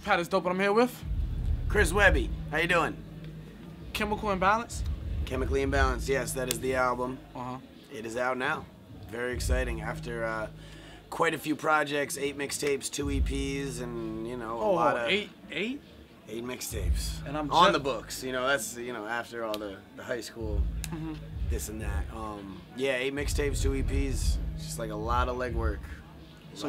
PATisDOPE, and I'm here with Chris Webby. How you doing? Chemical Imbalance. Chemically Imbalanced. Yes, that is the album. Uh-huh. It is out now. Very exciting. After quite a few projects, 8 mixtapes, 2 EPs, and a lot of eight 8 mixtapes. And I'm on the books. That's after all the high school this and that. Yeah, 8 mixtapes, 2 EPs. Just like a lot of legwork. So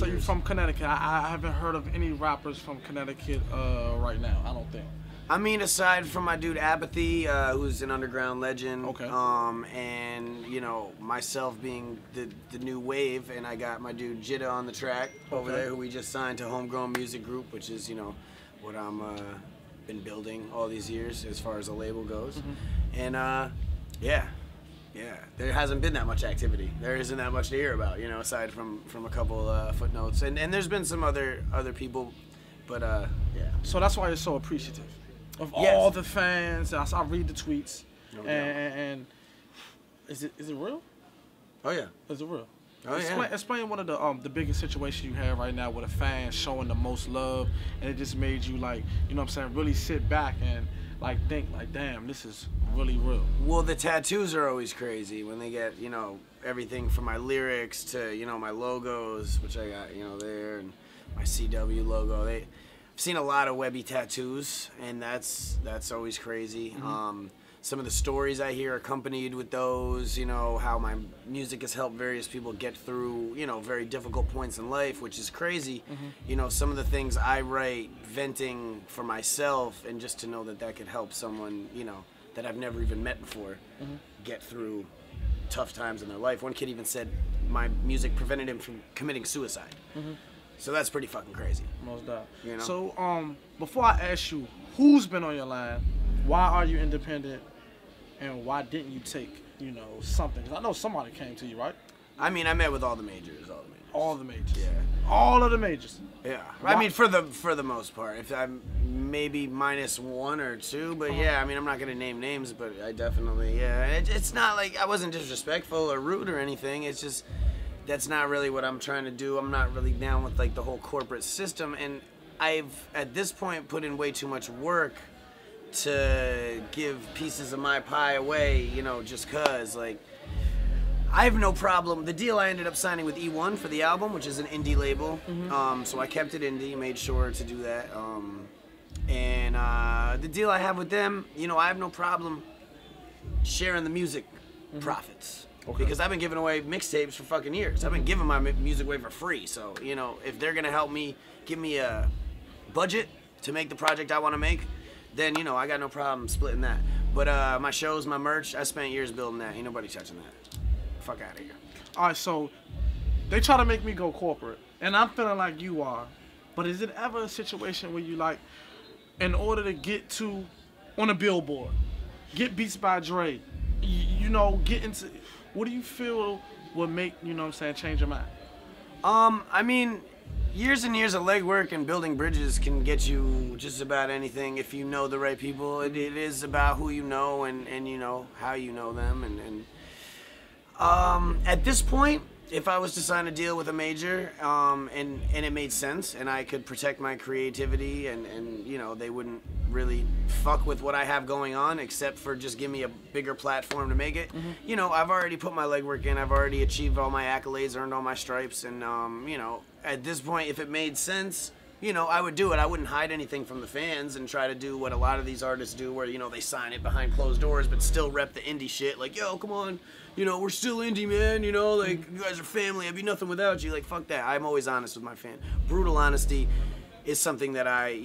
you're from Connecticut. I haven't heard of any rappers from Connecticut right now. I don't think. I mean, aside from my dude Apathy, who's an underground legend, okay. And myself being the new wave, and I got my dude Jitta on the track over there, who we just signed to Homegrown Music Group, which is what I'm been building all these years as far as a label goes, and yeah, there hasn't been that much activity. There isn't that much to hear about, aside from a couple footnotes, and there's been some other people, but yeah. So that's why you're so appreciative of all the fans. I read the tweets, and is it real? Oh yeah. Is it real? Oh yeah. Explain one of the biggest situations you have right now with a fan showing the most love, and it just made you really sit back and think damn, this is really real. Well, the tattoos are always crazy when they get everything from my lyrics to my logos, which I got there, and my CW logo. I've seen a lot of Webby tattoos, and that's always crazy. Some of the stories I hear accompanied with those, how my music has helped various people get through, very difficult points in life, which is crazy. Some of the things I write venting for myself, and just to know that could help someone, that I've never even met before, get through tough times in their life. One kid even said my music prevented him from committing suicide. So that's pretty fucking crazy. Most definitely. So before I ask you who's been on your line, why are you independent, and why didn't you take something? 'Cause I know somebody came to you, right? I mean, I met with all the majors. All the majors. Yeah. All of the majors. Yeah. I mean, for the most part. If I'm maybe minus 1 or 2, but yeah, I mean, I'm not gonna name names, but I definitely, yeah. It's not like I wasn't disrespectful or rude or anything. It's just that's not really what I'm trying to do. I'm not really down with the whole corporate system, and I've at this point put in way too much work to give pieces of my pie away, just cause I have no problem. The deal I ended up signing with EOne for the album, which is an indie label, so I kept it indie, made sure to do that, and the deal I have with them, I have no problem sharing the music profits. Because I've been giving away mixtapes for fucking years. I've been giving my music away for free, so if they're gonna help me, give me a budget to make the project I want to make, then I got no problem splitting that. But my shows, my merch, I spent years building that. Ain't nobody touching that. Fuck out of here. All right, so they try to make me go corporate, and I'm feeling like you are. But is it ever a situation where you in order to get to on a billboard, get Beats by Dre, get into, what do you feel would make change your mind? I mean, years and years of legwork and building bridges can get you just about anything if you know the right people. It is about who you know and how you know them. And at this point, if I was to sign a deal with a major and it made sense and I could protect my creativity and they wouldn't really fuck with what I have going on except for just give me a bigger platform to make it. I've already put my legwork in. I've already achieved all my accolades, earned all my stripes, and at this point, if it made sense, I would do it. I wouldn't hide anything from the fans and try to do what a lot of these artists do where, they sign it behind closed doors but still rep the indie shit. Like, yo, come on, we're still indie, man, you guys are family. I'd be nothing without you. Fuck that. I'm always honest with my fan. Brutal honesty is something that I,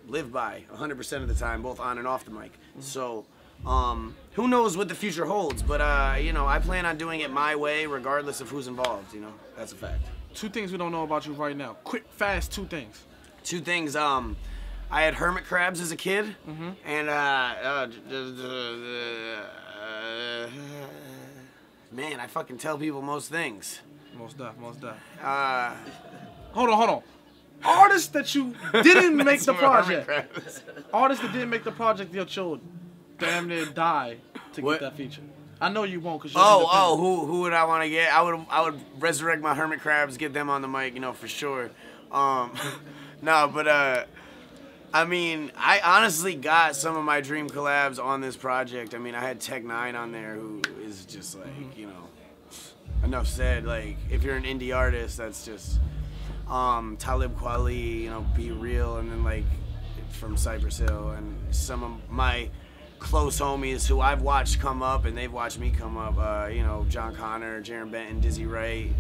live by 100% of the time, both on and off the mic. So, who knows what the future holds, but, I plan on doing it my way regardless of who's involved, That's a fact. 2 things we don't know about you right now. Quick, fast, 2 things. 2 things. I had hermit crabs as a kid, and man, I fucking tell people most things. Most deaf. Hold on. Artists that you didn't make the project. Artists that didn't make the project, your children damn near die to get that feature. I know you won't, cause you're who would I want to get? I would resurrect my hermit crabs, get them on the mic, for sure. No, but I mean, I honestly got some of my dream collabs on this project. I mean, I had Tech 9 on there, who is just like, you know, enough said. Like, if you're an indie artist, that's just Talib Kweli, you know, Be Real, and then like from Cypress Hill, and some of my close homies who I've watched come up and they've watched me come up. You know, John Connor, Jaron Benton, Dizzy Wright,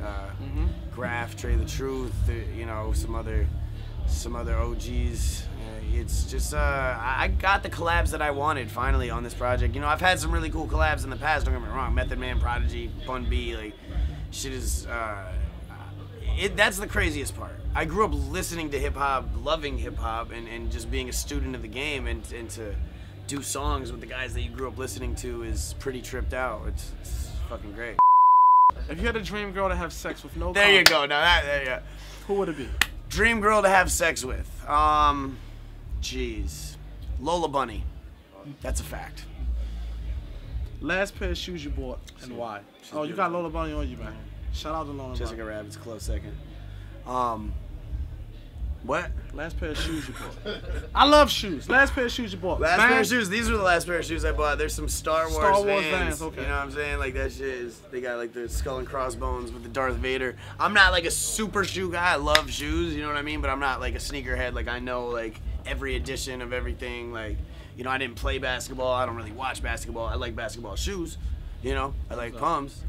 Graf, Trey the Truth. You know, some other OGs. It's just I got the collabs that I wanted finally on this project. You know, I've had some really cool collabs in the past. Don't get me wrong, Method Man, Prodigy, Bun B, like shit is. That's the craziest part. I grew up listening to hip hop, loving hip hop, and just being a student of the game, and to do songs with the guys that you grew up listening to is pretty tripped out. It's fucking great. If you had a dream girl to have sex with no There you go. Now there you go. Who would it be? Dream girl to have sex with. Jeez. Lola Bunny. That's a fact. Last pair of shoes you bought and why? Oh, you got Lola Bunny on you, man. Shout out to Lola Jessica Bunny. Rabbit's a close second. What? Last pair of shoes you bought. I love shoes. Last pair of shoes you bought. Last pair of shoes. These were the last pair of shoes I bought. There's some Star Wars Vans. Okay. You know what I'm saying? Like that shit is. They got like the skull and crossbones with the Darth Vader. I'm not like a super shoe guy. I love shoes. You know what I mean? But I'm not like a sneakerhead. Like I know like every edition of everything. Like, you know, I didn't play basketball. I don't really watch basketball. I like basketball shoes. You know, I like pumps.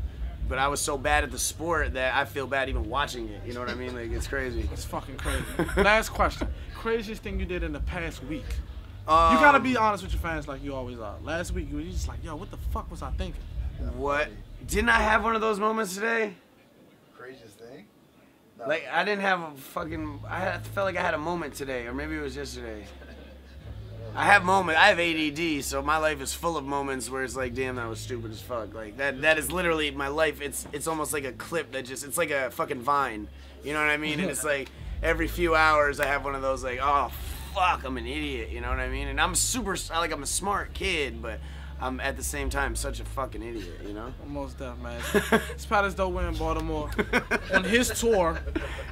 But I was so bad at the sport that I feel bad even watching it. You know what I mean? Like, it's crazy. It's fucking crazy. Last question. Craziest thing you did in the past week? You gotta be honest with your fans like you always are. Last week, you were just like, yo, what the fuck was I thinking? What? Didn't I have one of those moments today? Craziest thing? No. Like, I didn't have a fucking... I felt like I had a moment today, or maybe it was yesterday. I have moments. I have ADD, so my life is full of moments where it's like, damn, that was stupid as fuck. Like that is literally my life. It's almost like a clip that just, it's like a fucking Vine. You know what I mean? And it's like every few hours I have one of those like, oh fuck, I'm an idiot. You know what I mean? And I'm a smart kid, but I'm at the same time such a fucking idiot. You know? Almost deaf, man. It's PATisDOPE. We're in Baltimore on his tour.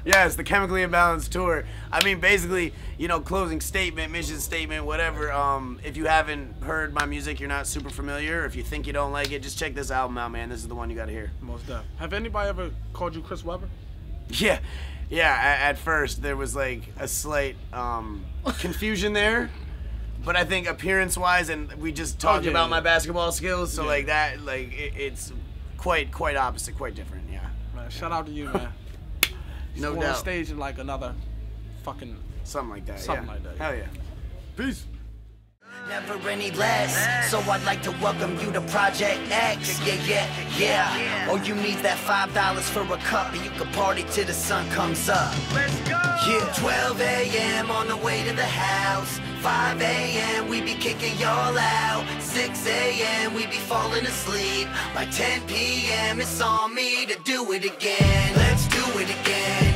Yes, the Chemically Imbalanced tour. I mean, basically, you know, closing statement, mission statement, whatever. If you haven't heard my music, you're not super familiar. If you think you don't like it, just check this album out, man. This is the one you gotta hear. Most deaf. Have anybody ever called you Chris Webby? Yeah. At first, there was like a slight confusion there. But I think appearance-wise, and we just talked about my basketball skills, so like that, like it's quite opposite, quite different, yeah. Man, shout out to you, man. No doubt. doubt. On stage in like another fucking something like that. Something like that. Hell yeah. Peace. Never any less, so I'd like to welcome you to Project X. Yeah. All you need is that $5 for a cup, and you can party till the sun comes up. Let's go. Yeah. 12 a.m. on the way to the house. 5 a.m. we be kicking y'all out. 6 a.m. we be falling asleep. By 10 p.m. it's on me to do it again. Let's do it again.